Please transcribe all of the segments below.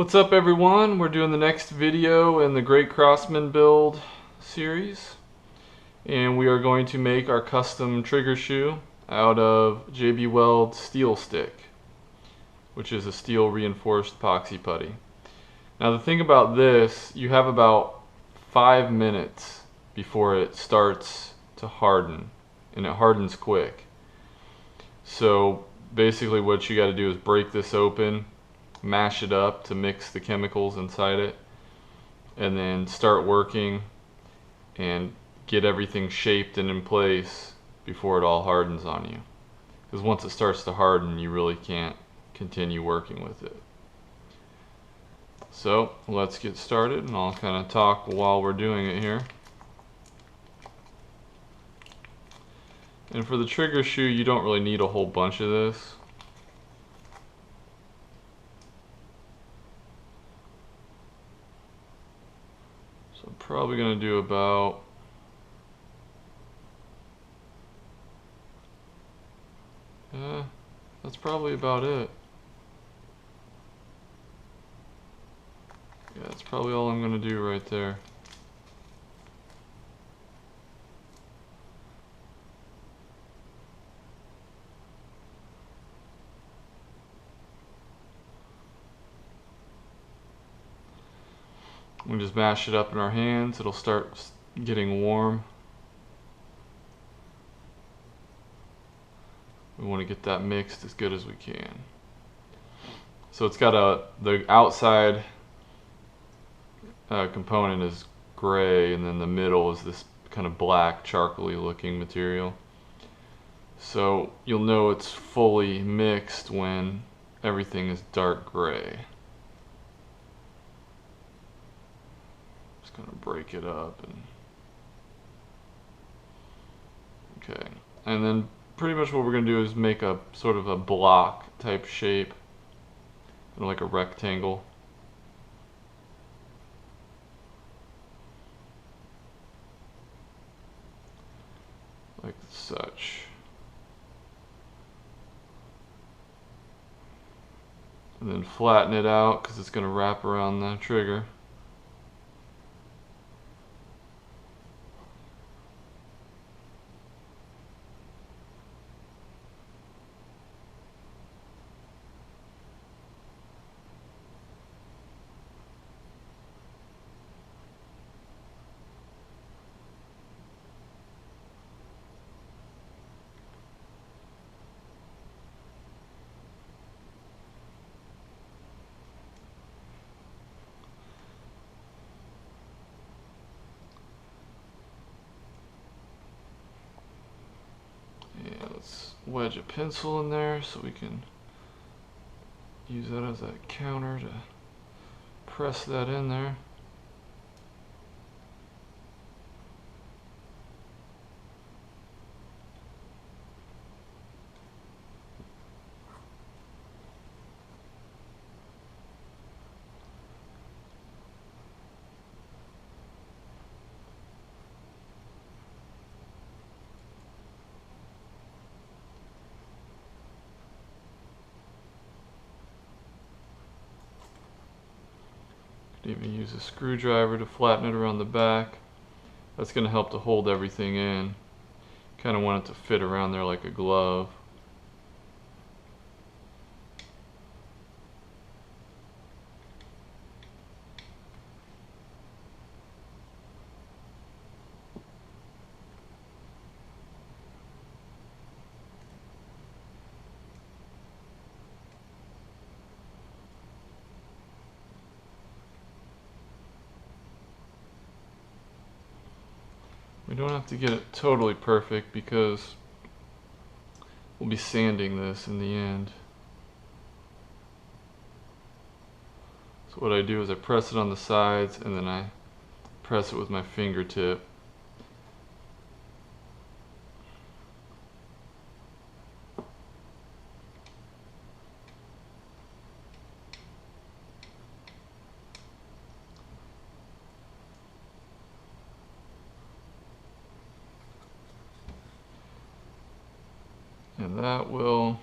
What's up everyone? We're doing the next video in the Great Crosman Build series, and we are going to make our custom trigger shoe out of JB Weld steel stick, which is a steel reinforced epoxy putty. Now the thing about this, you have about 5 minutes before it starts to harden, and it hardens quick. So basically what you got to do is break this open, mash it up to mix the chemicals inside it, and then start working and get everything shaped and in place before it all hardens on you. Because once it starts to harden, you really can't continue working with it. So let's get started, and I'll kind of talk while we're doing it here. And for the trigger shoe, you don't really need a whole bunch of this. So I'm probably going to do about that's probably about it. Yeah, that's probably all I'm going to do right there. We just mash it up in our hands, it'll start getting warm. We want to get that mixed as good as we can. So it's got the outside component is gray, and then the middle is this kind of black, charcoaly looking material. So you'll know it's fully mixed when everything is dark gray. Just gonna break it up and okay. And then pretty much what we're gonna do is make a sort of a block type shape, kind of like a rectangle. Like such. And then flatten it out because it's going to wrap around the trigger. Let's wedge a pencil in there so we can use that as a counter to press that in there. Even use a screwdriver to flatten it around the back. That's going to help to hold everything in. Kind of want it to fit around there like a glove. We don't have to get it totally perfect because we'll be sanding this in the end. So what I do is I press it on the sides and then I press it with my fingertip. And that will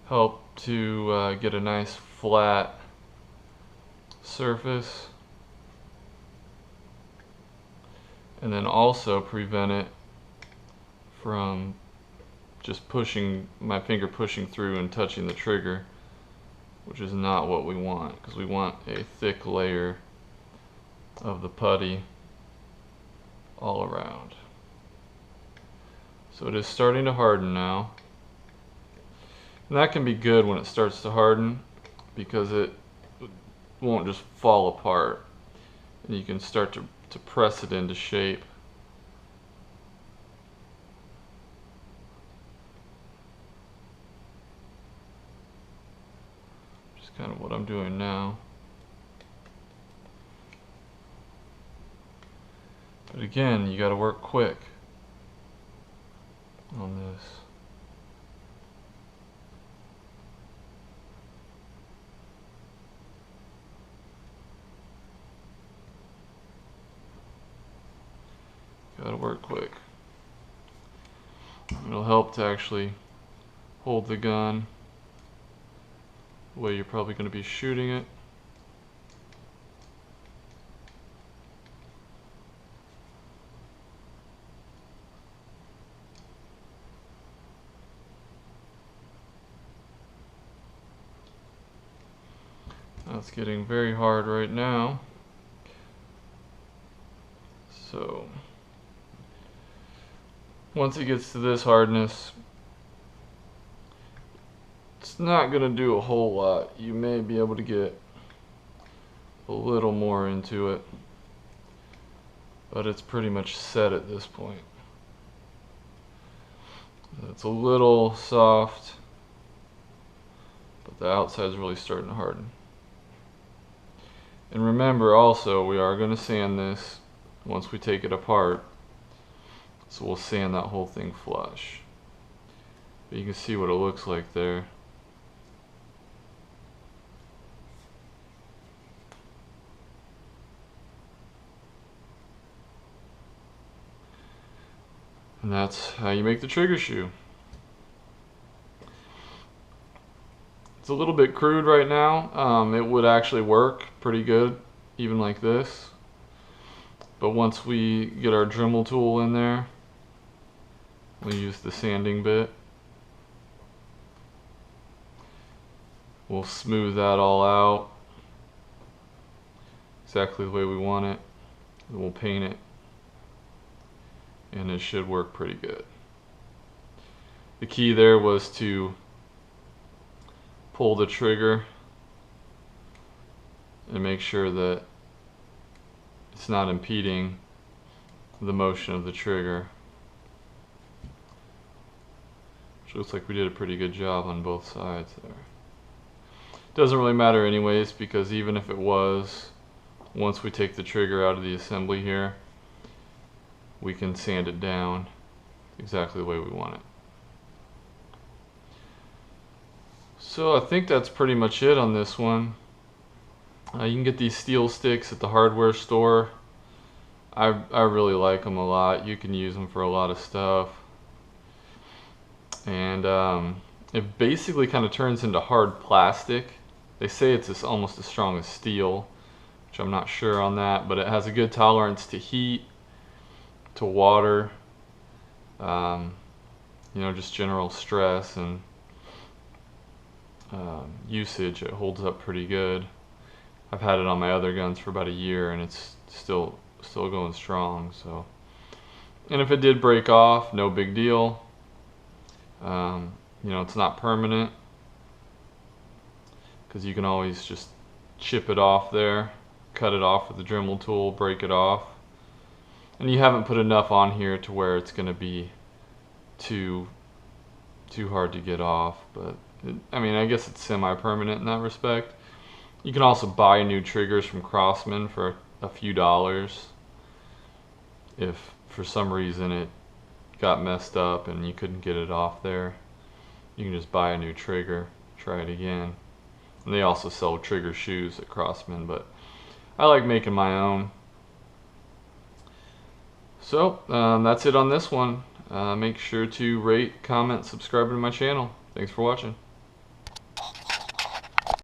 help to get a nice flat surface, and then also prevent it from just pushing my finger pushing through and touching the trigger, which is not what we want, because we want a thick layer of the putty all around. So it is starting to harden now, and that can be good when it starts to harden because it won't just fall apart, and you can start to press it into shape. Just kind of what I'm doing now. But again, you got to work quick on this. Got to work quick. It'll help to actually hold the gun the way you're probably going to be shooting it. That's getting very hard right now. So once it gets to this hardness, it's not going to do a whole lot. You may be able to get a little more into it, but it's pretty much set at this point. It's a little soft, but the outside's really starting to harden. And remember also, we are going to sand this once we take it apart. So we'll sand that whole thing flush. But you can see what it looks like there. And that's how you make the trigger shoe. It's a little bit crude right now. It would actually work pretty good, even like this. But once we get our Dremel tool in there, we'll use the sanding bit. We'll smooth that all out exactly the way we want it. Then we'll paint it, and it should work pretty good. The key there was to pull the trigger and make sure that it's not impeding the motion of the trigger. Which looks like we did a pretty good job on both sides there. Doesn't really matter anyways, because even if it was, once we take the trigger out of the assembly here, we can sand it down exactly the way we want it. So I think that's pretty much it on this one. You can get these steel sticks at the hardware store. I really like them a lot. You can use them for a lot of stuff. And it basically kind of turns into hard plastic. They say it's almost as strong as steel, which I'm not sure on that, but it has a good tolerance to heat, to water, you know, just general stress and usage. It holds up pretty good. I've had it on my other guns for about a year, and it's still going strong. So, and if it did break off, no big deal. You know, it's not permanent, because you can always just chip it off there, cut it off with the Dremel tool, break it off. And you haven't put enough on here to where it's going to be too hard to get off. But I mean, I guess it's semi-permanent in that respect. You can also buy new triggers from Crosman for a few dollars. If for some reason it got messed up and you couldn't get it off there, you can just buy a new trigger, try it again. And they also sell trigger shoes at Crosman, but I like making my own. So that's it on this one. Make sure to rate, comment, subscribe to my channel. Thanks for watching.